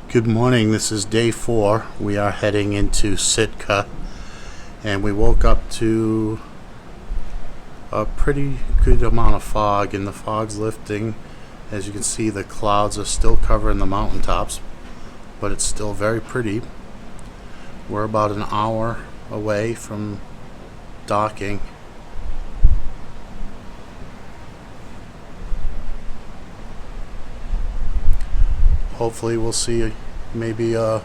Good morning, this is day 4. We are heading into Sitka, and we woke up to a pretty good amount of fog, and the fog's lifting. As you can see, the clouds are still covering the mountaintops, but it's still very pretty. We're about an hour away from docking. Hopefully we'll see maybe a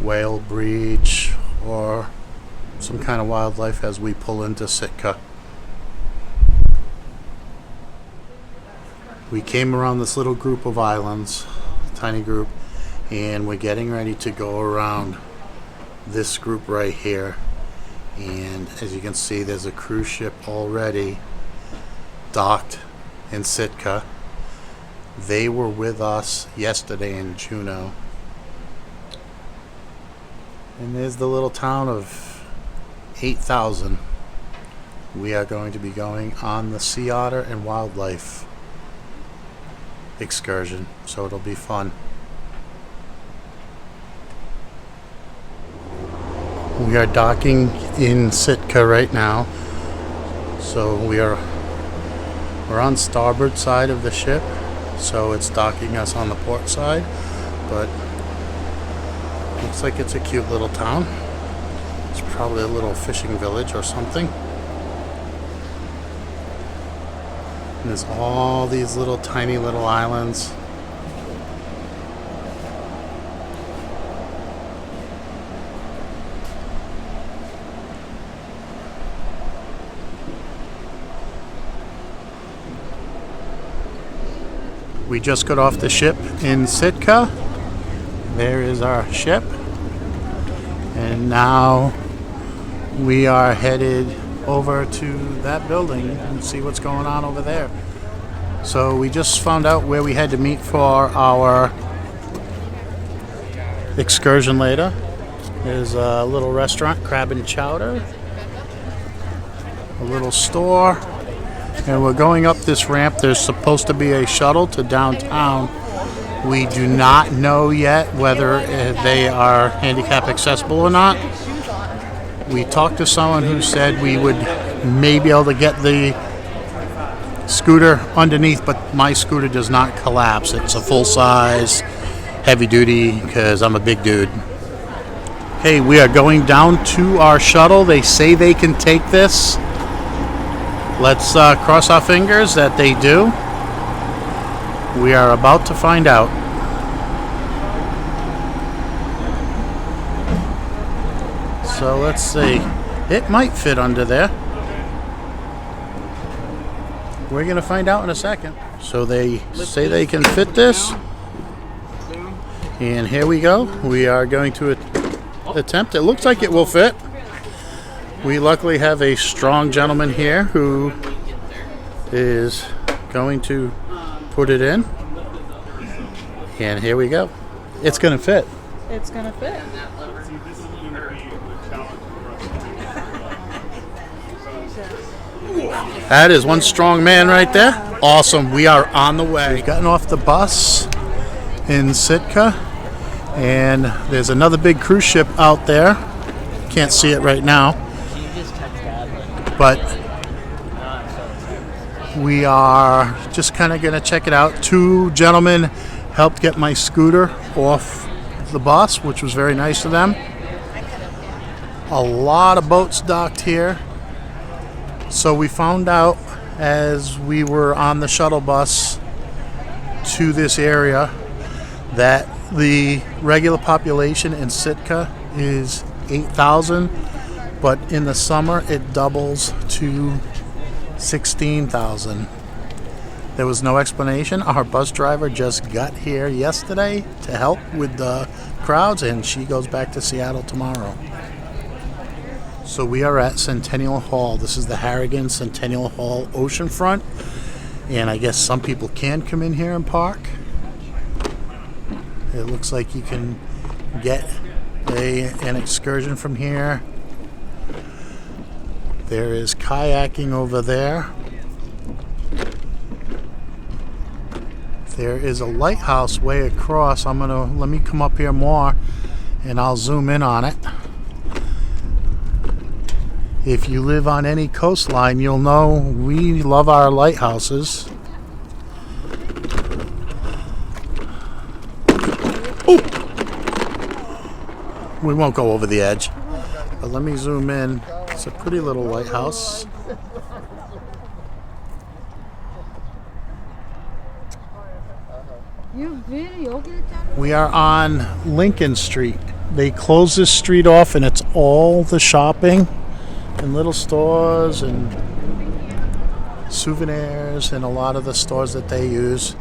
whale breach or some kind of wildlife as we pull into Sitka. We came around this little group of islands, tiny group, and we're getting ready to go around this group right here. And as you can see, there's a cruise ship already docked in Sitka. They were with us yesterday in Juneau. And there's the little town of 8,000. We are going to be going on the sea otter and wildlife excursion, so it'll be fun. We are docking in Sitka right now. So we're on starboard side of the ship. So it's docking us on the port side, but looks like it's a cute little town. It's probably a little fishing village or something. And there's all these little tiny little islands. We just got off the ship in Sitka. There is our ship. And now we are headed over to that building and see what's going on over there. So we just found out where we had to meet for our excursion later. There's a little restaurant, Crab and Chowder. A little store. And we're going up this ramp. There's supposed to be a shuttle to downtown. We do not know yet whether they are handicap accessible or not. We talked to someone who said we would maybe be able to get the scooter underneath, but my scooter does not collapse. It's a full-size, heavy-duty, because I'm a big dude. Hey, we are going down to our shuttle. They say they can take this. Let's cross our fingers that they do. We are about to find out. So let's see. It might fit under there. We're going to find out in a second. So they say they can fit this. And here we go. We are going to attempt. It looks like it will fit. We luckily have a strong gentleman here who is going to put it in. And here we go. It's going to fit. It's going to fit. That is one strong man right there. Awesome. We are on the way. We've gotten off the bus in Sitka. And there's another big cruise ship out there. Can't see it right now. But we are just kind of going to check it out. 2 gentlemen helped get my scooter off the bus, which was very nice of them. A lot of boats docked here. So we found out as we were on the shuttle bus to this area that the regular population in Sitka is 8,000. But in the summer, it doubles to 16,000. There was no explanation. Our bus driver just got here yesterday to help with the crowds, and she goes back to Seattle tomorrow. So we are at Centennial Hall. This is the Harrigan Centennial Hall oceanfront. And I guess some people can come in here and park. It looks like you can get an excursion from here. There is kayaking over there. There is a lighthouse way across. Let me come up here more and I'll zoom in on it. If you live on any coastline, you'll know we love our lighthouses. Ooh. We won't go over the edge, but let me zoom in. It's a pretty little lighthouse. We are on Lincoln Street. They closed this street off and it's all the shopping and little stores and souvenirs and a lot of the stores that they use.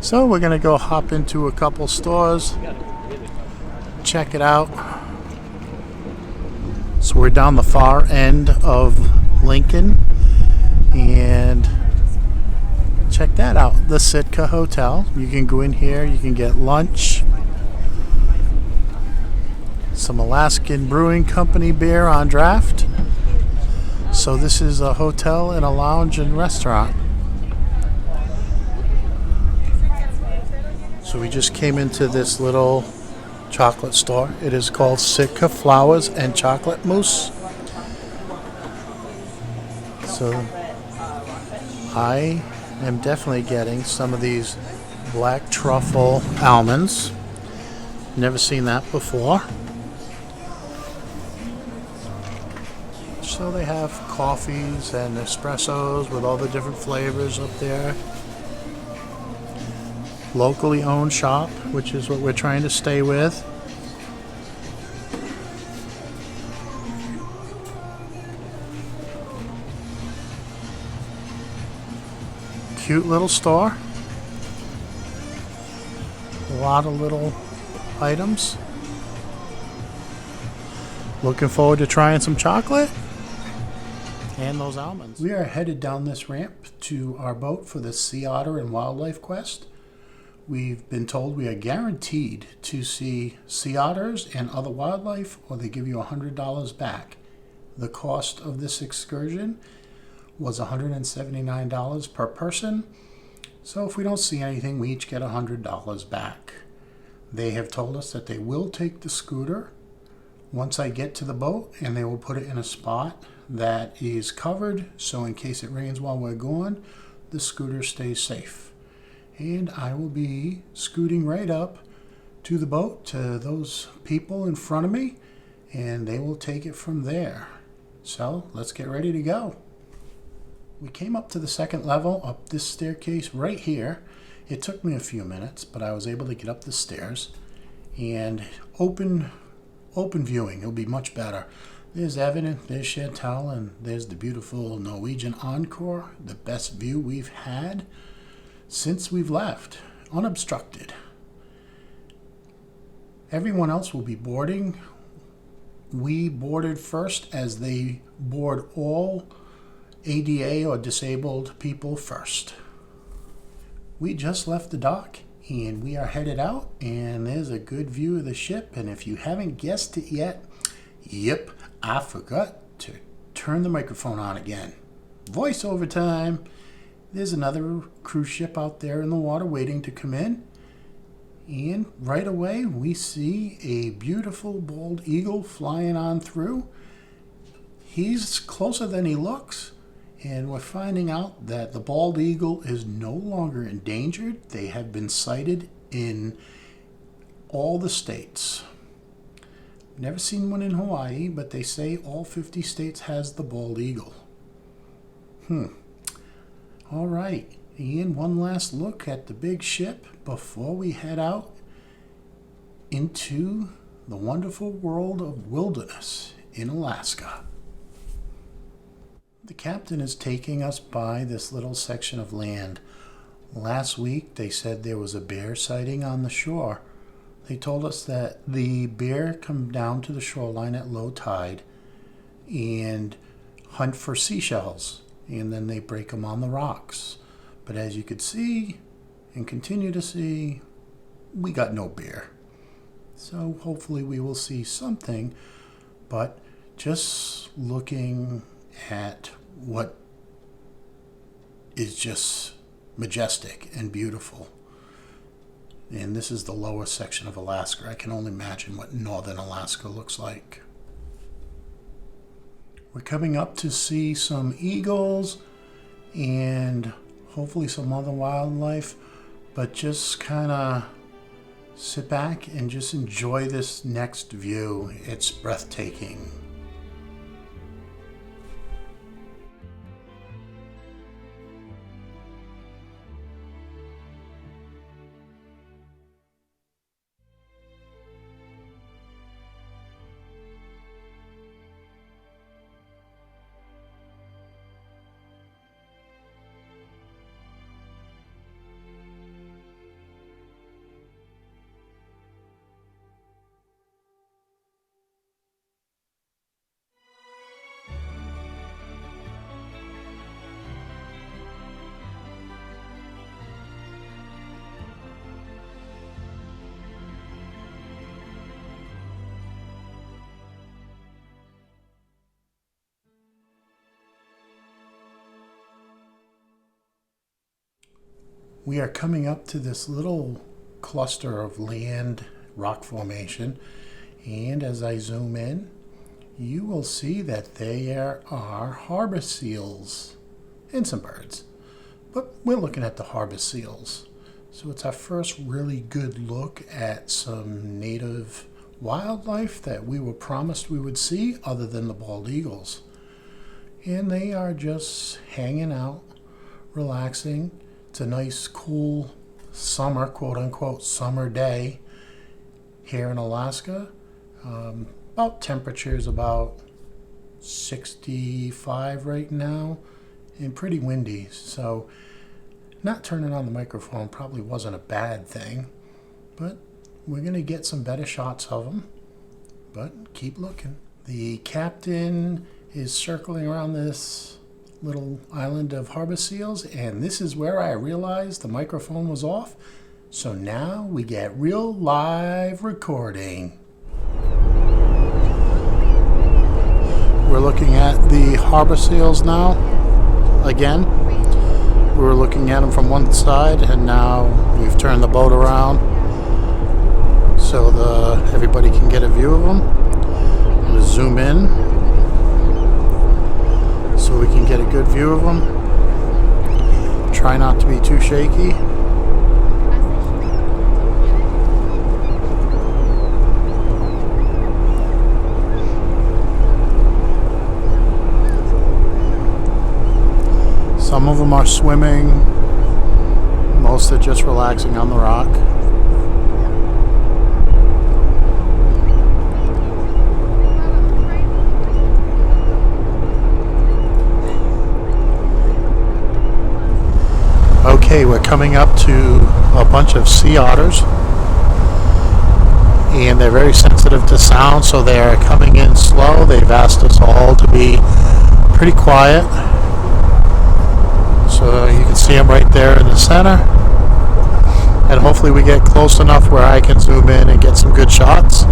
So we're going to go hop into a couple stores, check it out. So we're down the far end of Lincoln and check that out, the Sitka Hotel. You can go in here, you can get lunch, some Alaskan Brewing Company beer on draft. So this is a hotel and a lounge and restaurant. So we just came into this little chocolate store. It is called Sitka Flowers and Chocolate Mousse. So I am definitely getting some of these black truffle almonds. Never seen that before. So they have coffees and espressos with all the different flavors up there. Locally owned shop, which is what we're trying to stay with. Cute little store. A lot of little items. Looking forward to trying some chocolate and those almonds. We are headed down this ramp to our boat for the Sea Otter and Wildlife Quest. We've been told we are guaranteed to see sea otters and other wildlife, or they give you $100 back. The cost of this excursion was $179 per person. So if we don't see anything, we each get $100 back. They have told us that they will take the scooter once I get to the boat, and they will put it in a spot that is covered, so in case it rains while we're gone, the scooter stays safe. And I will be scooting right up to the boat, to those people in front of me, and they will take it from there. So let's get ready to go. We came up to the second level, up this staircase right here. It took me a few minutes, but I was able to get up the stairs. And open viewing, it'll be much better. There's Evan, there's Chantal, and there's the beautiful Norwegian Encore, the best view we've had since we've left, unobstructed. Everyone else will be boarding. We boarded first, as they board all ADA or disabled people first. We just left the dock and we are headed out, and there's a good view of the ship. And if you haven't guessed it yet, yep, I forgot to turn the microphone on again. Voiceover time. There's another cruise ship out there in the water waiting to come in. And right away we see a beautiful bald eagle flying on through. He's closer than he looks, and we're finding out that the bald eagle is no longer endangered. They have been sighted in all the states. Never seen one in Hawaii, but they say all 50 states has the bald eagle. All right, and one last look at the big ship before we head out into the wonderful world of wilderness in Alaska. The captain is taking us by this little section of land. Last week they said there was a bear sighting on the shore. They told us that the bear come down to the shoreline at low tide and hunt for seashells, and then they break them on the rocks. But as you could see and continue to see, we got no bear. So hopefully we will see something, but just looking at what is just majestic and beautiful. And this is the lower section of Alaska. I can only imagine what northern Alaska looks like. We're coming up to see some eagles and hopefully some other wildlife, but just kind of sit back and just enjoy this next view. It's breathtaking. We are coming up to this little cluster of land rock formation, and as I zoom in, you will see that there are harbor seals and some birds, but we're looking at the harbor seals. So it's our first really good look at some native wildlife that we were promised we would see other than the bald eagles. And they are just hanging out, relaxing. It's a nice, cool summer, quote-unquote, summer day here in Alaska. About temperatures about 65 right now and pretty windy. So not turning on the microphone probably wasn't a bad thing, but we're going to get some better shots of them. But keep looking. The captain is circling around this little island of harbor seals, and this is where I realized the microphone was off. So now we get real live recording. We're looking at the harbor seals now. Again, we were looking at them from one side, and now we've turned the boat around so everybody can get a view of them. I'm going to zoom in so we can get a good view of them. Try not to be too shaky. Some of them are swimming. Most are just relaxing on the rock. Okay, we're coming up to a bunch of sea otters, and they're very sensitive to sound, so they're coming in slow. They've asked us all to be pretty quiet. So you can see them right there in the center, and hopefully we get close enough where I can zoom in and get some good shots.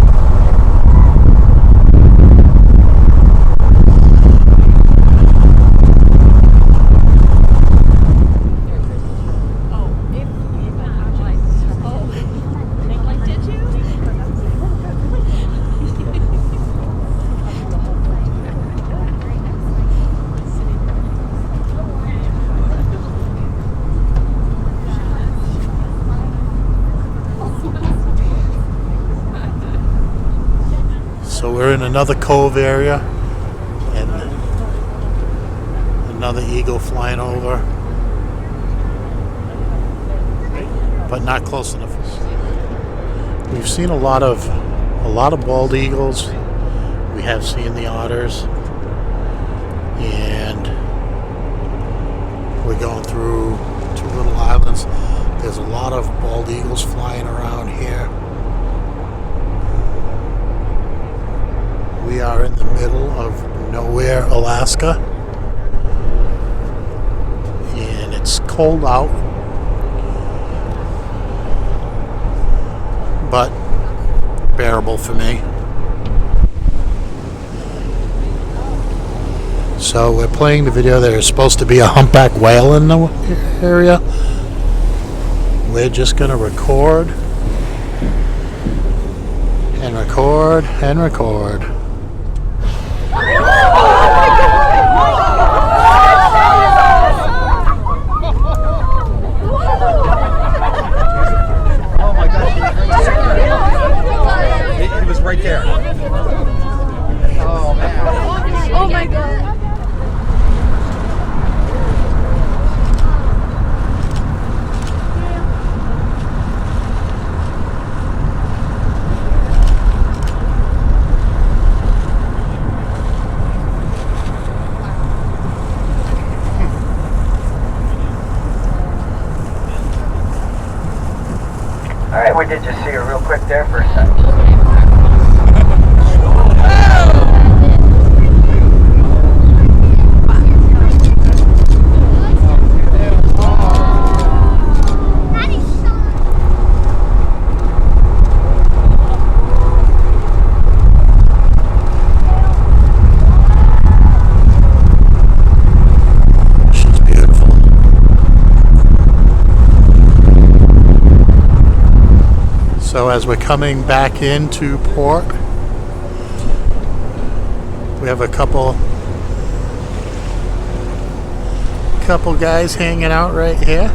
So we're in another cove area, and another eagle flying over, but not close enough. We've seen a lot of bald eagles. We have seen the otters, and we're going through two little islands. There's a lot of bald eagles flying around here. We are in the middle of nowhere, Alaska, and it's cold out, but bearable for me. So we're playing the video. There's supposed to be a humpback whale in the area. We're just going to record and record and record. Oh my gosh, it was right there. Oh man. Oh my god. Alright, we did just see her real quick there for a second. So as we're coming back into port, we have a couple guys hanging out right here.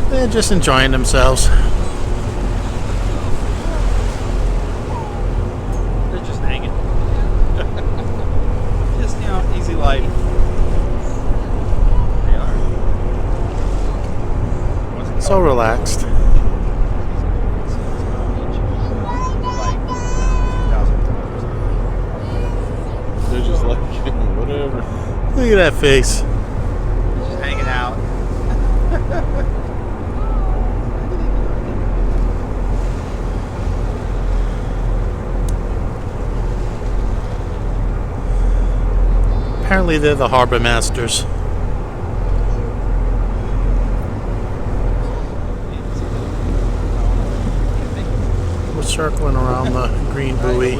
They're just enjoying themselves. They're just hanging. Just, you know, easy life. So relaxed. They're just like, whatever. Look at that face. Just hanging out. Apparently they're the harbor masters. We're circling around the green buoy.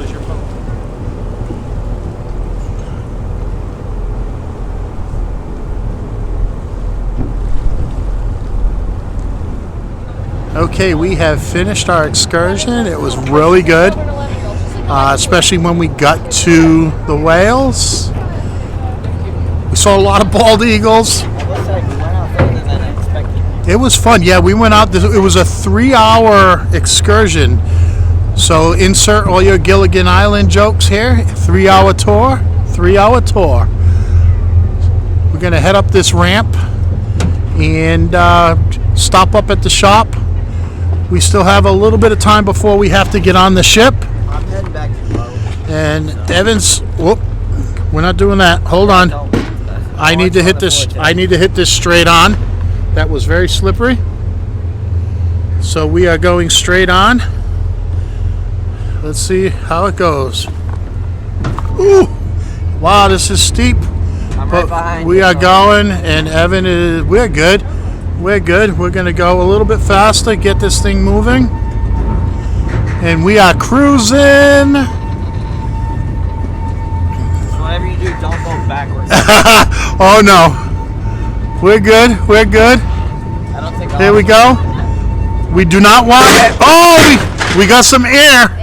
Okay, we have finished our excursion. It was really good, especially when we got to the whales. We saw a lot of bald eagles. It was fun. Yeah, we went out. It was a 3-hour excursion. So insert all your Gilligan Island jokes here. 3-hour tour. 3-hour tour. We're going to head up this ramp and stop up at the shop. We still have a little bit of time before we have to get on the ship. I'm heading back to the boat. And Evans, whoop, we're not doing that. Hold on. I need to hit this. I need to hit this straight on. That was very slippery. So we are going straight on. Let's see how it goes. Ooh! Wow, this is steep. I'm right behind we you. are going, and Evan is. We're good. We're good. We're gonna go a little bit faster, get this thing moving, and we are cruising. So whatever you do, don't go backwards. Oh no. We're good. We're good. I don't think Here we go. We do not want. Oh, we got some air.